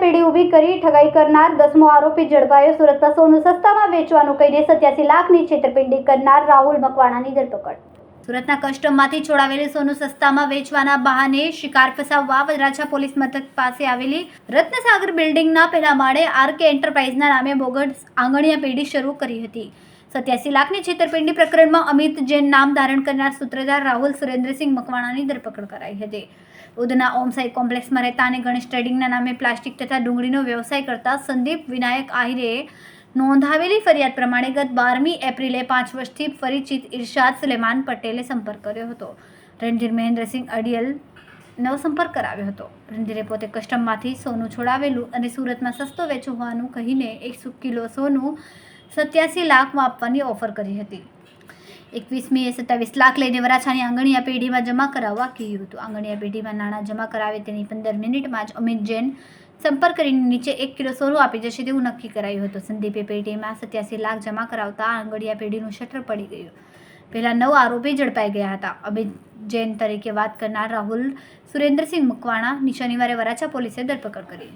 પેઢી ઊભી કરી ઠગાઈ કરનાર 10મો આરોપી ઝડપાયો। સુરતમાં સોનું સસ્તામાં વેચવાનું કહીને 87 લાખની છેતરપિંડી કરનાર રાહુલ મકવાણાની ધરપકડ। સુરતના કસ્ટમમાંથી છોડાવેલું સોનું સસ્તામાં વેચવાના બહાને શિકાર ફસાવવા વરાછા પોલીસ મથક પાસે આવેલી રત્નસાગર બિલ્ડિંગના પહેલા માળે આરકે એન્ટરપ્રાઇઝના નામે બોગસ આંગણિયા પેઢી શરૂ કરી હતી। 87 લાખની છેતરપિંડી પ્રકરણમાં અમિત જૈન નામ ધારણ કરનાર સૂત્રધાર રાહુલ સુરેન્દ્રસિંહ મકવાણાની ધરપકડ કરાઈ હતી। ઉધના ઓમ સાઈ કોમ્પ્લેક્સમાં રહેતા અને ગણેશ ટ્રેડિંગના નામે પ્લાસ્ટિક તથા ડુંગળીનો વ્યવસાય કરતા સંદીપ વિનાયક આહિરે નોંધાવેલી ફરિયાદ પ્રમાણે ગત 12મી એપ્રિલે 5 વર્ષથી પરિચિત ઇરશાદ સુલેમાન પટેલે સંપર્ક કર્યો હતો। રણધીર મહેન્દ્રસિંહ અડિયલનો સંપર્ક કરાવ્યો હતો। રણધીરે પોતે કસ્ટમમાંથી સોનું છોડાવેલું અને સુરતમાં સસ્તો વેચવું હોવાનું કહીને 1 કિલો સોનું 87 લાખમાં આપવાની ઓફર કરી હતી। 21મીએ 27 લાખ લઈને વરાછાની આંગણિયા પેઢીમાં જમા કરાવવા કહ્યું હતું। આંગણિયા પેઢીમાં નાણાં જમા કરાવે તેની 15 મિનિટમાં જ અમિત જૈન સંપર્ક કરીને નીચે 1 કિલો સોનું આપી જશે તેવું નક્કી કરાયું હતું। સંદીપે પેઢીમાં 87 લાખ જમા કરાવતા આંગણિયા પેઢીનું શટર પડી ગયું। પહેલા 9 આરોપી ઝડપાઈ ગયા હતા। અમિત જૈન તરીકે વાત કરનાર રાહુલ સુરેન્દ્રસિંહ મકવાણાની શનિવારે વરાછા પોલીસે ધરપકડ કરી।